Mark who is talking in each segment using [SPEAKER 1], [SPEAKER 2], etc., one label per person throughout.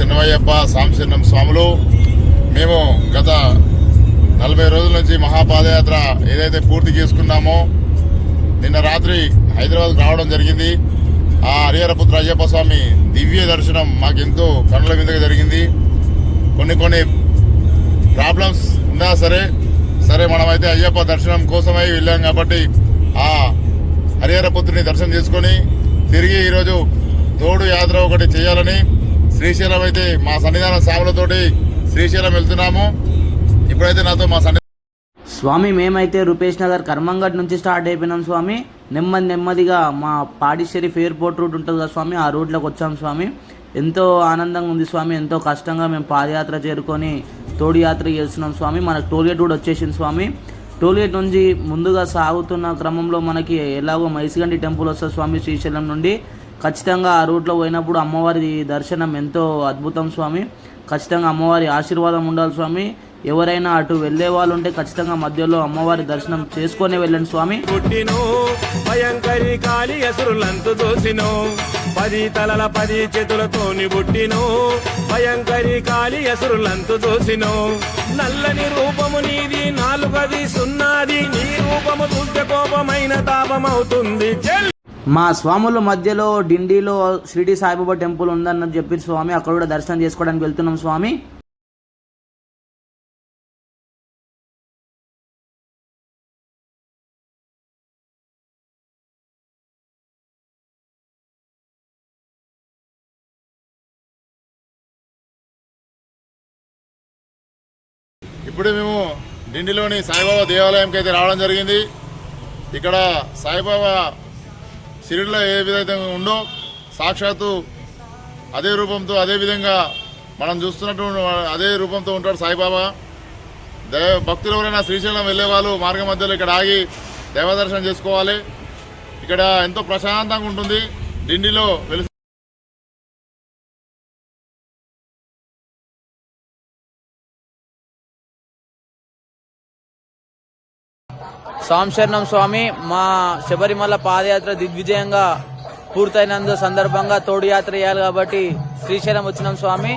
[SPEAKER 1] చిన్నవయ్యప్ప సాంశరణం స్వాములు. మేము గత 40 రోజుల నుంచి మహాపాదయాత్ర ఏదైతే పూర్తి చేసుకున్నామో నిన్న రాత్రి హైదరాబాద్ రావడం జరిగింది. ఆ హరిహరపుత్ర అయ్యప్ప స్వామి దివ్య దర్శనం మాకెంతో కనుల మీదగా జరిగింది. కొన్ని ప్రాబ్లమ్స్ ఉన్నా సరే మనమైతే అయ్యప్ప దర్శనం కోసమై వెళ్ళాం కాబట్టి ఆ హరిహరపుత్రుని దర్శనం చేసుకొని తిరిగి ఈరోజు తోడు యాత్ర ఒకటి చేయాలని శ్రీశైలం అయితే మా సన్నిధాన సాములతోటి శ్రీశైలం వెళ్తున్నాము. ఇప్పుడైతే నాతో మా
[SPEAKER 2] స్వామి మేమైతే రూపేష్ నగర్ కర్మంగట్ నుంచి స్టార్ట్ అయిపోయినాం స్వామి. నెమ్మదిగా మా పాడి షరీఫ్ ఎయిర్పోర్ట్ రూట్ ఉంటుంది కదా స్వామి, ఆ రూట్లోకి వచ్చాం స్వామి. ఎంతో ఆనందంగా ఉంది స్వామి. ఎంతో కష్టంగా మేము పాదయాత్ర చేరుకొని తోడు యాత్ర చేస్తున్నాం స్వామి. మనకు టోల్గేట్ కూడా వచ్చేసింది స్వామి. టోల్గేట్ నుంచి ముందుగా సాగుతున్న క్రమంలో మనకి ఎలాగో మైసిగండి టెంపుల్ వస్తుంది స్వామి శ్రీశైలం నుండి. ఖచ్చితంగా ఆ రూట్లో పోయినప్పుడు అమ్మవారి దర్శనం ఎంతో అద్భుతం స్వామి. ఖచ్చితంగా అమ్మవారి ఆశీర్వాదం ఉండాలి స్వామి. ఎవరైనా అటు వెళ్లే వాళ్ళు ఉంటే ఖచ్చితంగా మధ్యలో అమ్మవారి దర్శనం చేసుకునే వెళ్ళండి స్వామి.
[SPEAKER 3] భయంకరి కాళి అసురులంతు దోసినో 10 తలల 10 చేతులతోని బుట్టినో భయంకరి కాళి అసురులంతు దోసినో నల్లని రూపము నీది 4 సున్నాది నీ రూపము చూస్తే కోపమైన తాపమవుతుంది.
[SPEAKER 2] మా స్వాముల మధ్యలో డిండిలో షిరిడి సాయిబాబా టెంపుల్ ఉందని చెప్పి స్వామి అక్కడ కూడా దర్శనం చేసుకోవడానికి వెళ్తున్నాం స్వామి.
[SPEAKER 1] ఇప్పుడే మేము డిండిలోని సాయిబాబా దేవాలయంకి అయితే రావడం జరిగింది. ఇక్కడ సాయిబాబా షిరిడిలో ఏ విధంగా ఉందో సాక్షాత్తు అదే రూపంతో అదే విధంగా మనం చూస్తున్నట్టు అదే రూపంతో ఉంటాడు సాయిబాబా. భక్తులు ఎవరైనా శ్రీశైలం వెళ్ళే వాళ్ళు మార్గ మధ్యలో ఇక్కడ ఆగి దైవదర్శనం చేసుకోవాలి. ఇక్కడ ఎంతో ప్రశాంతంగా ఉంటుంది. డిండిలో
[SPEAKER 2] సాంశరణం స్వామి. మా శబరిమల పాదయాత్ర దిగ్విజయంగా పూర్తయినందు సందర్భంగా తోడు యాత్ర చేయాలి కాబట్టి శ్రీశైలం వచ్చినాం స్వామి.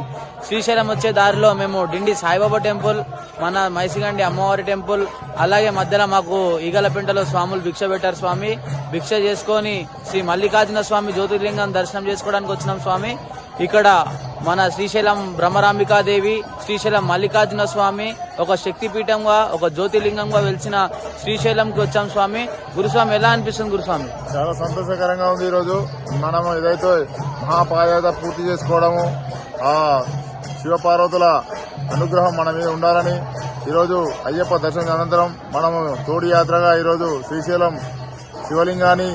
[SPEAKER 2] శ్రీశైలం వచ్చే దారిలో మేము డిండి సాయిబాబా టెంపుల్, మన మైసిగండి అమ్మవారి టెంపుల్, అలాగే మధ్యలో మాకు ఈగలపెంటలో స్వాములు భిక్ష పెట్టారు స్వామి. భిక్ష చేసుకొని శ్రీ మల్లికార్జున స్వామి జ్యోతిర్లింగం దర్శనం చేసుకోవడానికి వచ్చినాం స్వామి. ఇక్కడ మన శ్రీశైలం బ్రహ్మరాంబికాదేవి, శ్రీశైలం మల్లికార్జున స్వామి ఒక శక్తిపీఠంగా ఒక జ్యోతిర్లింగంగా వెలిసిన శ్రీశైలంకి వచ్చాం స్వామి. గురుస్వామి ఎలా అనిపిస్తుంది గురుస్వామి?
[SPEAKER 1] చాలా సంతోషకరంగా ఉంది. ఈరోజు మనం ఏదైతే మహాపాదయాత్ర పూర్తి చేసుకోవడము, ఆ శివపార్వతుల అనుగ్రహం మన మీద ఉండాలని ఈరోజు అయ్యప్ప దర్శనం అనంతరం మనము తోడి యాత్రగా ఈరోజు శ్రీశైలం శివలింగాన్ని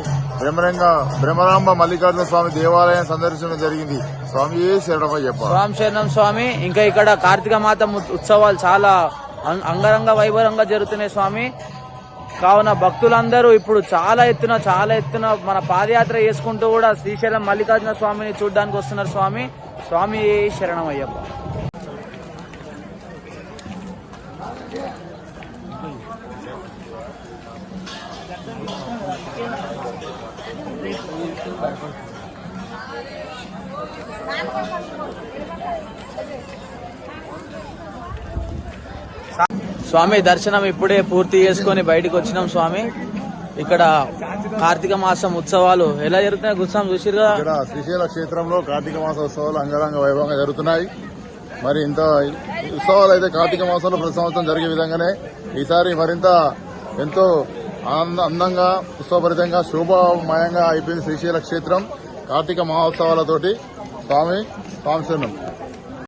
[SPEAKER 1] బ్రహ్మరాంబ మల్లికార్జున స్వామి దేవాలయం సందర్శించడం జరిగింది. స్వామి శరణమయ్యప్ప.
[SPEAKER 2] స్వామి శరణం స్వామి. ఇంకా ఇక్కడ కార్తీక మాత ఉత్సవాలు చాలా అంగరంగ వైభవంగా జరుగుతున్నాయి స్వామి. కావున భక్తులందరూ ఇప్పుడు చాలా ఎత్తున మన పాదయాత్ర చేసుకుంటూ కూడా శ్రీశైలం మల్లికార్జున స్వామిని చూడడానికి వస్తున్నారు స్వామి. స్వామి శరణమయ్యప్ప. స్వామి దర్శనం ఇప్పుడే పూర్తి చేసుకొని బయటకు వచ్చినాం స్వామి. ఇక్కడ కార్తీక మాసం ఉత్సవాలు ఎలా జరుగుతున్నాయి గురుస్వామి చూసిరుగా?
[SPEAKER 1] ఇక్కడ శ్రీశైల క్షేత్రంలో కార్తీక మాస ఉత్సవాలు అంగరంగ వైభవంగా జరుగుతున్నాయి. మరి ఇంత ఉత్సవాలు అయితే కార్తీక మాసంలో ప్రతి సంవత్సరం జరిగే విధంగానే ఈసారి మరింత ఎంతో అందంగా ఉత్సవభరితంగా శోభామయంగా అయిపోయింది శ్రీశైల క్షేత్రం కార్తీక మహోత్సవాలతోటి. స్వామి శరణం.